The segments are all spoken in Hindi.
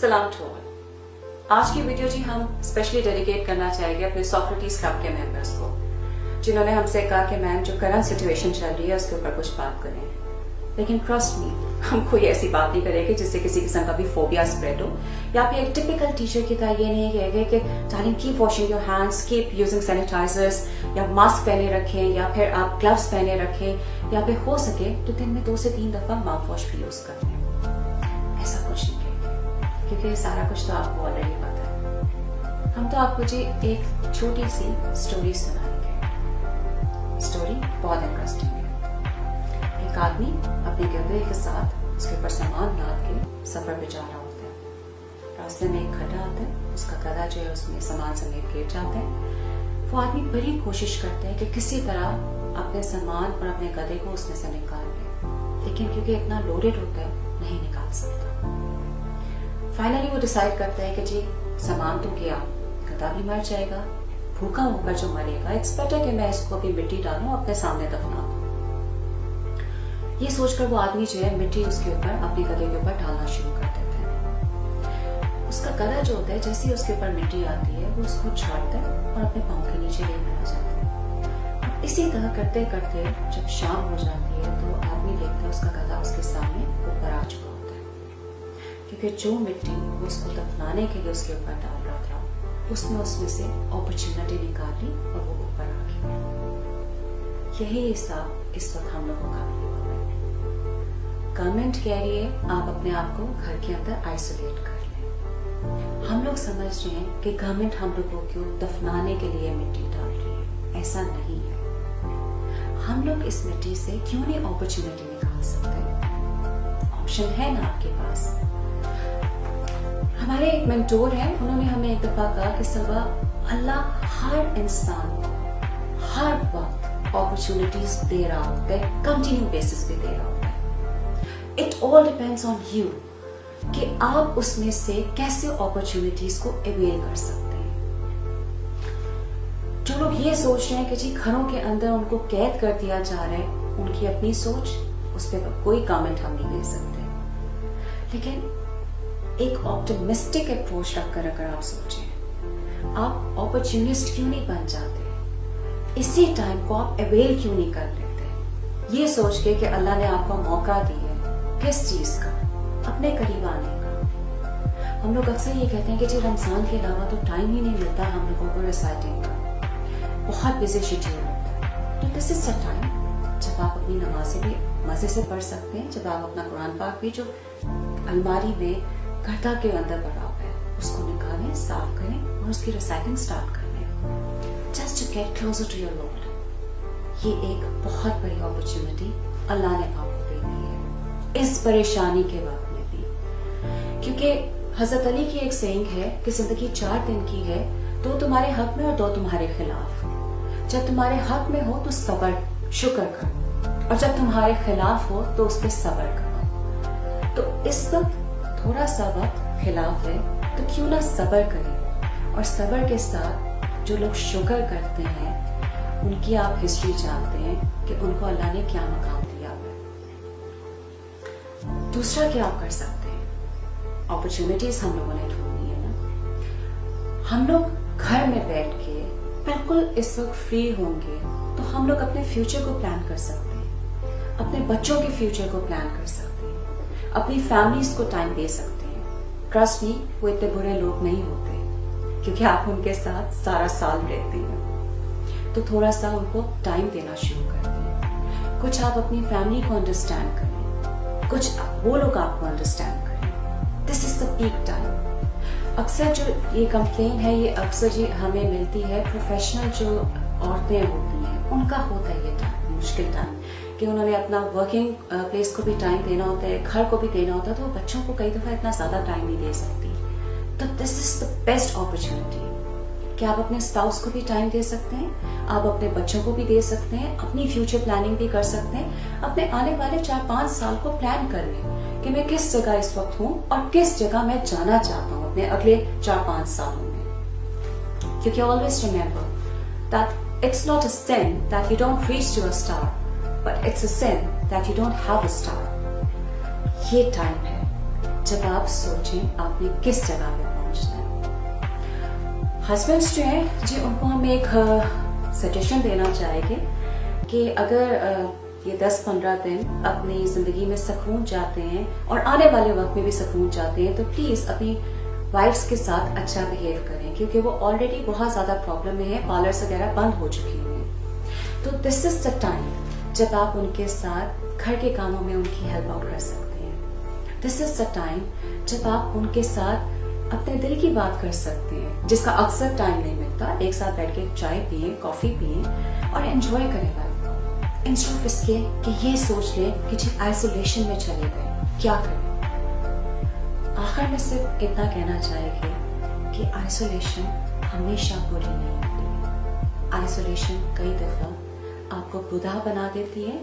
सलाम टू ऑल। आज की वीडियो जी हम स्पेशली डेडिकेट करना चाहेंगे अपने सोक्रेटिस क्लब के मेंबर्स को, जिन्होंने हमसे कहा कि मैम जो करंट सिचुएशन चल रही है उसके ऊपर कुछ बात करें। लेकिन ट्रस्ट मी, हम कोई ऐसी बात नहीं करेंगे जिससे किसी किस्म का भी फोबिया स्प्रेड हो, या फिर एक टिपिकल टीचर की तरह ये नहीं कहेंगे कि darling keep washing your hands, keep using sanitisers, या मास्क पहने रखें, या फिर आप ग्लव्स पहने रखें, या फिर हो सके तो दिन में 2 से 3 दफा माउथ वॉश भी यूज कर लें। ऐसा कुछ नहीं कहेंगे, क्योंकि सारा कुछ तो आपको ऑलरेडी पता है। हम तो आपको जी एक छोटी सी स्टोरी सुनाएंगे। स्टोरी बहुत इंटरेस्टिंग है। एक आदमी अपने गधे के साथ उसके ऊपर सामान लाद के सफर पे जा रहा होता है। रास्ते में एक खड्डा आता है, उसका गधा जो है उसमें सामान समेत गिर जाता है। वो आदमी बड़ी कोशिश करता है कि किसी तरह अपने सामान और अपने गधे को उसमें से निकाल ले, लेकिन क्योंकि इतना लोडेड होता है नहीं निकाल सकता। फाइनली वो डिसाइड करता है कि जी सामान तो गया, गधा भी मर जाएगा, भूखा होकर जो मरेगा, इट्स बेटर कि मैं इसको अभी मिट्टी डालूं, अपने सामने दफना दूं। ये सोचकर वो आदमी जो है मिट्टी उसके ऊपर अपने गधे के ऊपर डालना शुरू कर देता है। उसका गधा जो होता है जैसे ही उसके ऊपर मिट्टी आती है वो उसको छाड़ता है और अपने पांव के नीचे लेकर आ जाता है। और इसी तरह करते करते जब शाम हो जाती है तो आदमी देखता है उसका गधा उसके सामने ऊपर आ चुका होता है, क्योंकि जो मिट्टी वो उसको दफनाने के लिए उसके ऊपर डाल रहा था उसने उसमें से अपॉर्चुनिटी निकाली और वो ऊपर आ गया। यही हिसाब इस वक्त हम लोगों का भी हो रहा है। गवर्नमेंट कह रही है आप अपने आप को घर के अंदर आइसोलेट कर लें। हम लोग समझ रहे हैं कि गवर्नमेंट हम लोगों को दफनाने के लिए मिट्टी डाल रही है। ऐसा नहीं है। हम लोग इस मिट्टी से क्यों नहीं अपॉर्चुनिटी निकाल सकते? ऑप्शन है ना आपके पास। हमारे एक मेंटोर हैं, उन्होंने हमें एक दफा कहा कि सलवा, अल्लाह हर इंसान को हर वक्त अपॉर्चुनिटीज दे रहा होता है, कंटिन्यू बेसिस पे दे रहा होता है। It all depends on you कि आप उसमें से कैसे अपॉर्चुनिटीज को अवेल कर सकते हैं। जो लोग ये सोच रहे हैं कि जी घरों के अंदर उनको कैद कर दिया जा रहा है, उनकी अपनी सोच, उस पर कोई कमेंट हम नहीं दे सकते। लेकिन एक ऑप्टिमिस्टिक अप्रोच रखकर अगर आप सोचें, आप अपॉर्चुनिस्ट क्यों नहीं बन जाते? इसी टाइम को आप अवेल क्यों नहीं कर लेते? ये सोच के कि अल्लाह ने आपको मौका दिया है, किस चीज का? अपने करीब आने का। हम लोग अक्सर ये कहते हैं कि जी रमजान के अलावा तो टाइम ही नहीं मिलता हम लोगों को रिसाइटिंग का, बहुत बिजी शेड्यूल होता है। तो दिस इज अ टाइम जब आप अपनी नमाजें भी मजे से पढ़ सकते हैं, जब आप अपना कुरान पाक भी जो अलमारी में गर्दा के अंदर पड़ा हुआ है उसको निकालें, साफ करें और उसकी रिसाइक्लिंग स्टार्ट कर लें, just to get closer to your lord. ये एक बहुत बड़ी अपॉर्चुनिटी अल्लाह ने आपको दे दी है इस परेशानी के वक्त में भी। क्योंकि हजरत अली की एक सेइंग है कि जिंदगी 4 दिन की है, 2 तुम्हारे हक में और 2 तुम्हारे खिलाफ। जब तुम्हारे हक में हो तो सबर शुक्र करो, और जब तुम्हारे खिलाफ हो तो उस पर सबर करो। तो इस वक्त थोड़ा सा वक्त खिलाफ है तो क्यों ना सबर करें, और सबर के साथ जो लोग शुक्र करते हैं उनकी आप हिस्ट्री जानते हैं कि उनको अल्लाह ने क्या मकाम दिया है। दूसरा क्या आप कर सकते हैं? अपॉर्चुनिटीज हम लोगों ने ढूंढनी है ना। हम लोग घर में बैठ के बिल्कुल इस वक्त फ्री होंगे तो हम लोग अपने फ्यूचर को प्लान कर सकते हैं, अपने बच्चों के फ्यूचर को प्लान कर सकते हैं, अपनी फैमिलीज को टाइम दे सकते हैं। ट्रस्ट मी, वो इतने बुरे लोग नहीं होते, क्योंकि आप उनके साथ सारा साल रहते हैं। तो थोड़ा सा उनको टाइम देना शुरू कर दें। कुछ आप अपनी फैमिली को अंडरस्टैंड करें, कुछ वो लोग आपको अंडरस्टैंड करें। This is the peak time. अक्सर जो ये कंप्लेन है ये अक्सर जी हमें मिलती है प्रोफेशनल जो औरतें होती हैं, उनका होता है ये टाइम, मुश्किल टाइम, कि उन्होंने अपना वर्किंग प्लेस को भी टाइम देना होता है, घर को भी देना होता है, तो बच्चों को कई दफा इतना ज्यादा टाइम नहीं दे सकती। तो this is the best opportunity कि आप अपने स्पाउस को भी टाइम दे सकते हैं, आप अपने बच्चों को भी दे सकते हैं, अपनी फ्यूचर प्लानिंग भी कर सकते हैं। अपने आने वाले 4-5 साल को प्लान कर लें कि मैं किस जगह इस वक्त हूँ और किस जगह मैं जाना चाहता हूँ अपने अगले 4-5 सालों में। क्योंकि always remember that it's not a sin that you don't reach to a star, but it's a sin that you don't have a star. ये टाइम है जब आप सोचें आपने किस जगह पे पहुंचना है। हस्बैंड्स जो हैं जी, उनको हम एक सजेशन देना चाहेंगे कि अगर ये 10-15 दिन अपनी जिंदगी में सुकून चाहते हैं और आने वाले वक्त में भी सुकून चाहते हैं, तो प्लीज अपनी वाइफ्स के साथ अच्छा बिहेव करें, क्योंकि वो ऑलरेडी बहुत ज्यादा प्रॉब्लम में है, पार्लर्स वगैरह बंद हो चुकी हैं। तो दिस इज द टाइम जब आप उनके साथ घर के कामों में उनकी हेल्प आउट कर सकते हैं। दिस इज द टाइम जब आप उनके साथ अपने दिल की बात कर सकते हैं, जिसका अक्सर टाइम नहीं मिलता। एक साथ बैठ के चाय पिए, कॉफी पिए और एंजॉय करें लाइफ को, इंस्टेड ऑफ इसके कि ये सोच लें कि जी आइसोलेशन में चले गए, क्या करें। आखिर में सिर्फ इतना कहना चाहेंगे कि आइसोलेशन हमेशा बुरी नहीं होती। आइसोलेशन कई दफा आपको बुधा बना देती है।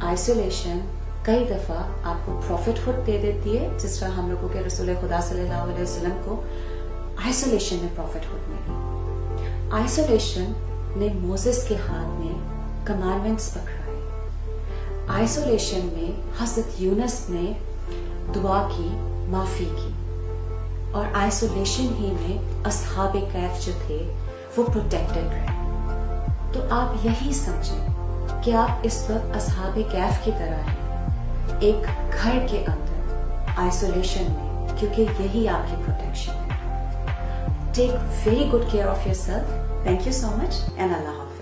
आइसोलेशन कई दफा आपको प्रॉफिटहुड दे देती है, जिस तरह हम लोगों के रसूल खुदा सल्लल्लाहु अलैहि वसल्लम को आइसोलेशन में प्रॉफिटहुड मिली। आइसोलेशन ने मोसेस के हाथ में कमांडमेंट्स पकड़ाए। आइसोलेशन में हजरत यूनुस ने दुआ की, माफी की, और आइसोलेशन ही में अस्हाबे कैफ जो थे वो प्रोटेक्टेड रहे। तो आप यही समझें कि आप इस वक्त अस्हाबे कैफ की तरह हैं, एक घर के अंदर आइसोलेशन में, क्योंकि यही आपकी प्रोटेक्शन है। Take very good care of yourself. Thank you so much and अल्लाह हाफ़िज़।